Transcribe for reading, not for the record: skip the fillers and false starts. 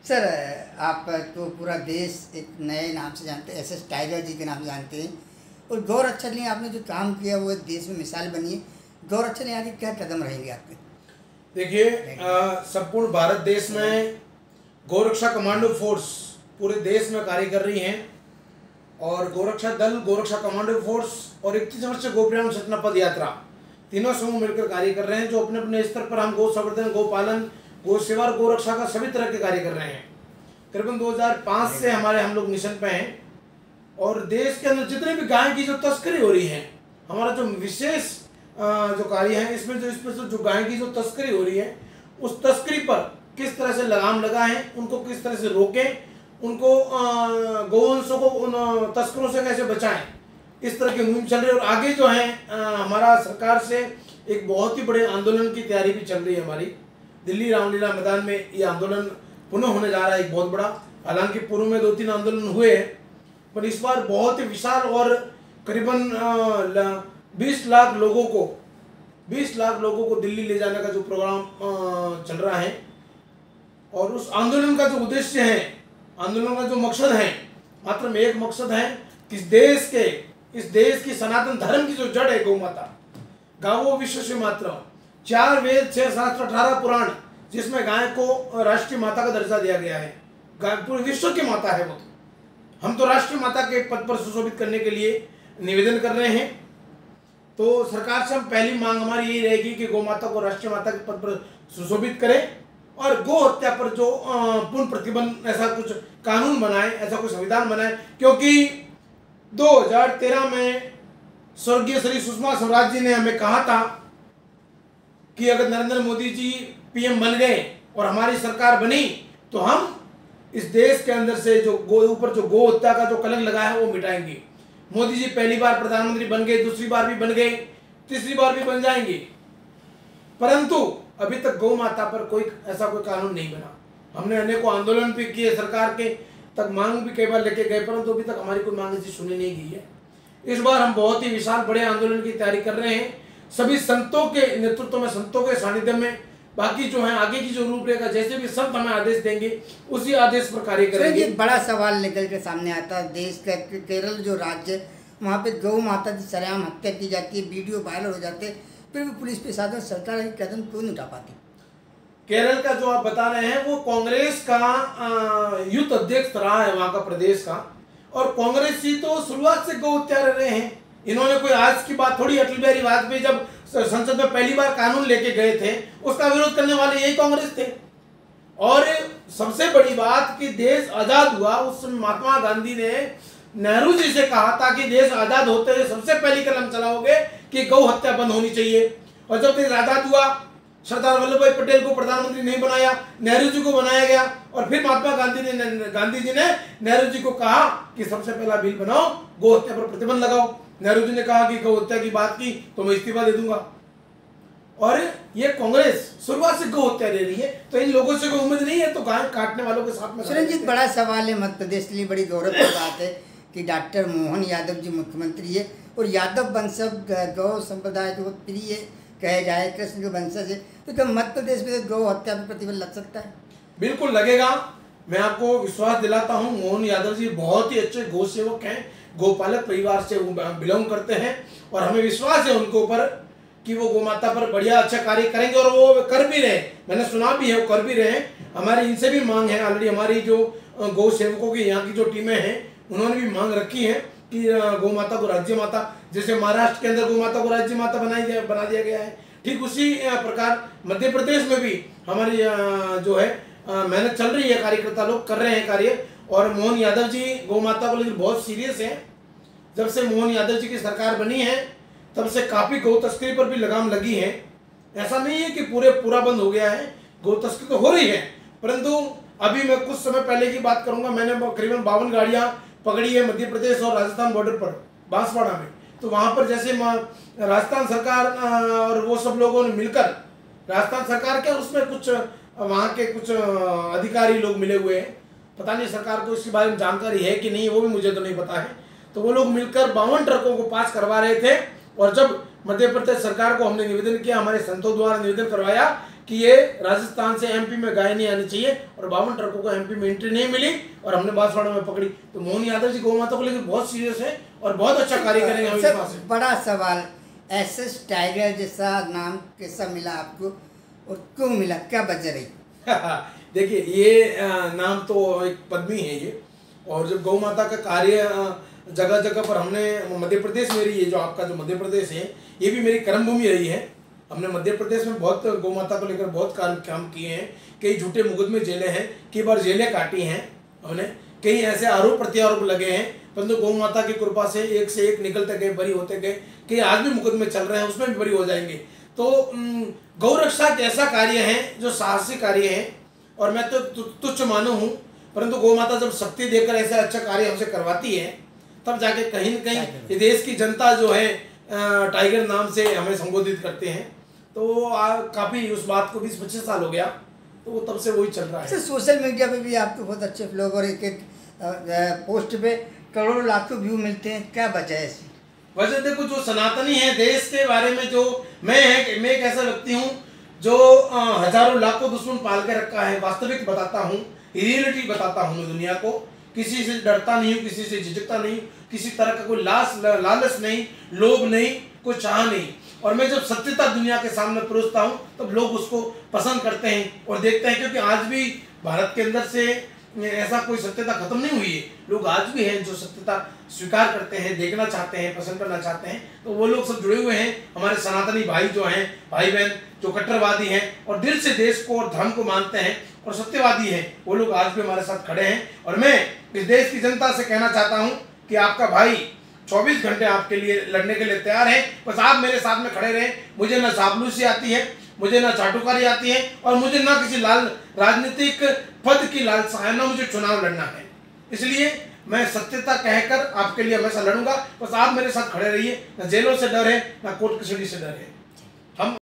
Sir, आप तो पूरा देश एक नए नाम से जानते हैं, SS टाइगर जी के नाम से जानते हैं। और गौरक्षा ने आपने जो काम किया वो देश में मिसाल बनी है। गौरक्षा ने आगे क्या कदम रहेंगे आपके? देखिए, संपूर्ण भारत देश में गौरक्षा कमांडो फोर्स पूरे देश में कार्य कर रही हैं। और गौरक्षा दल, गौरक्षा कमांडो फोर्स और 31 वर्षीय गोप्रेम सतना पद यात्रा तीनों समूह मिलकर कार्य कर रहे हैं, जो अपने अपने स्तर पर हम गौ संवर्धन, गोपालन, गौ सेवा और गौरक्षा का सभी तरह के कार्य कर रहे हैं। करीबन 2005 से हम लोग मिशन पे हैं। और देश के अंदर जितने भी गाय की जो तस्करी हो रही है, हमारा जो विशेष जो कार्य है इसमें जो गाय की जो तस्करी हो रही है, उस तस्करी पर किस तरह से लगाम लगाएं, उनको किस तरह से रोकें, उनको गौवंशों को उन तस्करों से कैसे बचाएं, इस तरह की मुहिम चल रही है। और आगे जो है हमारा सरकार से एक बहुत ही बड़े आंदोलन की तैयारी भी चल रही है हमारी। दिल्ली रामलीला मैदान में ये आंदोलन पुनः होने जा रहा है, एक बहुत बड़ा। हालांकि पूर्व में 2-3 आंदोलन हुए हैं, पर इस बार बहुत ही विशाल और करीबन 20 लाख लोगों को दिल्ली ले जाने का जो प्रोग्राम चल रहा है। और उस आंदोलन का जो उद्देश्य है, आंदोलन का जो मकसद है, मात्र में एक मकसद है कि इस देश की सनातन धर्म की जो जड़ है गौ माता, गावो विश्व से मात्र 4 वेद 6 शास्त्र 18 पुराण, जिसमें गाय को राष्ट्रीय माता का दर्जा दिया गया है। गाय पूरे विश्व की माता है। वो हम तो राष्ट्रीय माता के पद पर सुशोभित करने के लिए निवेदन कर रहे हैं। तो सरकार से हम पहली मांग हमारी यही रहेगी कि गौ माता को राष्ट्रीय माता के पद पर सुशोभित करें और गो हत्या पर जो पूर्ण प्रतिबंध, ऐसा कुछ कानून बनाए, ऐसा कुछ संविधान बनाए। क्योंकि 2013 में स्वर्गीय श्री सुषमा स्वराज जी ने हमें कहा था कि अगर नरेंद्र मोदी जी PM बन गए और हमारी सरकार बनी तो हम इस देश के अंदर से जो ऊपर जो गो हत्या का जो कलंक लगा है वो मिटाएंगे। मोदी जी पहली बार प्रधानमंत्री बन गए, दूसरी बार भी बन गए, तीसरी बार भी बन जाएंगे, परंतु अभी तक गौ माता पर कोई कानून नहीं बना। हमने अनेकों आंदोलन भी किए, सरकार के तक मांग भी कई बार लेके गए, परंतु अभी तक हमारी कोई मांग ऐसी सुनी नहीं गई है। इस बार हम बहुत ही विशाल बड़े आंदोलन की तैयारी कर रहे हैं, सभी संतों के नेतृत्व में, संतों के सानिध्य में। बाकी जो है आगे की जो रूपरेखा, जैसे भी संत हमें आदेश देंगे उसी आदेश पर कार्य करेंगे। एक बड़ा सवाल निकल के सामने आता है, देश का केरल जो राज्य, वहाँ पे गौ माता की सरेआम हत्या की जाती है, वीडियो वायरल हो जाते हैं, फिर भी पुलिस प्रशासन, सरकार एक कदम क्यों नहीं उठा पाती? केरल का जो आप बता रहे हैं वो कांग्रेस का यूथ अध्यक्ष रहा है वहाँ का प्रदेश का, और कांग्रेस ही तो शुरुआत से गौ हत्या रहे हैं। इन्होंने कोई आज की बात थोड़ी, अटल बिहारी वाजपेयी जब संसद में पहली बार कानून लेके गए थे उसका विरोध करने वाले यही कांग्रेस थे। और सबसे बड़ी बात कि देश आजाद हुआ, उस समय महात्मा गांधी ने नेहरू जी से कहा था कि देश आजाद होते हुए सबसे पहली कलम चलाओगे कि गौ हत्या बंद होनी चाहिए। और जब देश आजाद हुआ, सरदार वल्लभ भाई पटेल को प्रधानमंत्री नहीं बनाया, नेहरू जी को बनाया गया। और फिर महात्मा गांधी जी ने नेहरू जी को कहा कि सबसे पहला बिल बनाओ, गौ हत्या पर प्रतिबंध लगाओ। नेहरू जी ने कहा कि गौ हत्या की बात की तो मैं इस्तीफा दे दूंगा। और ये कांग्रेस शुरुआत से गौ हत्या ले रही है, तो इन लोगों से कोई उम्मीद नहीं है तो गाय काटने वालों के साथ में। सुरेंद्र जी, बड़ा सवाल है, मध्य प्रदेश के लिए बड़ी गौरव की बात है कि डॉक्टर मोहन यादव जी मुख्यमंत्री है और यादव वंशज गौ संप्रदाय जो प्रिय कहे जाए, कृष्ण के वंशज है, तो क्या मध्य प्रदेश में गौ हत्या पर प्रतिबंध लग सकता है? बिल्कुल लगेगा। मैं आपको विश्वास दिलाता हूँ, मोहन यादव जी बहुत ही अच्छे गौ सेवक हैं, गोपालक परिवार से बिलोंग करते हैं, और हमें विश्वास है उनके ऊपर कि वो गौ माता पर बढ़िया अच्छा कार्य करेंगे। और वो कर भी रहे, मैंने सुना भी है, वो कर भी रहे हैं। हमारी इनसे भी मांग है, ऑलरेडी हमारी जो गौ सेवकों की यहाँ की जो टीमें हैं उन्होंने भी मांग रखी है कि गौ माता को राज्य माता, जैसे महाराष्ट्र के अंदर गौ माता को राज्य माता बना दिया गया है, ठीक उसी प्रकार मध्य प्रदेश में भी हमारी जो है मेहनत चल रही है, कार्यकर्ता लोग कर रहे हैं कार्य। और मोहन यादव जी गौ माता को लेकर बहुत सीरियस हैं। जब से मोहन यादव जी की सरकार बनी है तब से काफ़ी गौ तस्करी पर भी लगाम लगी है। ऐसा नहीं है कि पूरा बंद हो गया है, गौ तस्करी तो हो रही है, परंतु अभी मैं कुछ समय पहले की बात करूंगा, मैंने करीबन 52 गाड़ियाँ पकड़ी है मध्य प्रदेश और राजस्थान बॉर्डर पर, बांसवाड़ा में। तो वहाँ पर जैसे राजस्थान सरकार और वो सब लोगों ने मिलकर, राजस्थान सरकार के उसमें कुछ वहाँ के कुछ अधिकारी लोग मिले हुए हैं, पता नहीं सरकार को इसके बारे में जानकारी है कि नहीं, वो भी मुझे तो नहीं पता है। तो वो लोग मिलकर 52 ट्रकों को पास करवा रहे थे। और जब मध्य प्रदेश सरकार को हमने निवेदन किया, हमारे संतों द्वारा निवेदन करवाया कि ये राजस्थान से एमपी में गाय नहीं आनी चाहिए, और 52 ट्रकों को एमपी में एंट्री नहीं मिली और हमने बांसवाड़ा में पकड़ी। तो मोहन यादव जी गौ माता को लेकर बहुत सीरियस है और बहुत अच्छा कार्य करेंगे। हम सर, बड़ा सवाल, एसएस टाइगर जैसा नाम कैसा मिला आपको और क्यों मिला, क्या वजह रही? देखिए, ये नाम तो एक पद्मी है ये, और जब गौ माता का कार्य जगह जगह पर हमने, मध्य प्रदेश मेरी, ये जो आपका जो मध्य प्रदेश है ये भी मेरी कर्मभूमि रही है। हमने मध्य प्रदेश में बहुत गौ माता को लेकर बहुत काम किए हैं, कई झूठे मुकदमे जेलें हैं, कई बार जेलें काटी हैं हमने, कई ऐसे आरोप प्रत्यारोप लगे हैं, परंतु गौ माता की कृपा से एक निकलते गए, बरी होते गए, कई आज भी मुकदमे चल रहे हैं, उसमें भी बरी हो जाएंगे। तो गौ रक्षा एक ऐसा कार्य है जो साहसिक कार्य है और मैं तो तुच्छ मानू हूँ, परंतु गौ माता जब शक्ति देकर ऐसे अच्छा कार्य हमसे करवाती है तब जाके कहीं न कहीं ये देश की जनता जो है टाइगर नाम से हमें संबोधित करते हैं। तो काफ़ी उस बात को 20-25 साल हो गया, तो वो तब से वही चल रहा है। सोशल मीडिया पे भी आपके बहुत अच्छे व्लॉग और एक पोस्ट पे करोड़ों लाखों व्यू मिलते हैं, क्या वजह है ऐसी? वजह देखो, जो सनातनी है देश के बारे में, जो मैं एक ऐसा व्यक्ति हूँ जो हजारों लाखों दुश्मन पाल के रखा है। वास्तविक बताता हूँ, रियलिटी बताता हूँ मैं दुनिया को, किसी से डरता नहीं हूँ, किसी से झिझकता नहीं, किसी तरह का कोई लालच नहीं, लोभ नहीं, कोई चाह नहीं। और मैं जब सत्यता दुनिया के सामने परोसता हूँ तब लोग उसको पसंद करते हैं और देखते हैं, क्योंकि आज भी भारत के अंदर से ऐसा कोई सत्यता खत्म नहीं हुई है। लोग आज भी हैं जो सत्यता स्वीकार करते हैं, देखना चाहते हैं, पसंद करना चाहते हैं। तो वो लोग सब जुड़े हुए हैं, हमारे सनातनी भाई जो हैं, भाई बहन जो कट्टरवादी हैं और दिल से देश को और धर्म को मानते हैं और सत्यवादी हैं, वो लोग आज भी हमारे साथ खड़े हैं। और मैं इस देश की जनता से कहना चाहता हूँ कि आपका भाई 24 घंटे आपके लिए लड़ने के लिए तैयार है, बस आप मेरे साथ में खड़े रहें। मुझे ना चापलूसी आती है, मुझे ना चाटुकारी आती है, और मुझे ना किसी राजनीतिक पद की लालसा है, ना मुझे चुनाव लड़ना है। इसलिए मैं सत्यता कहकर आपके लिए हमेशा लड़ूंगा, बस आप मेरे साथ खड़े रहिए। ना जेलों से डर है, ना कोर्ट कचहरी से डर है। हम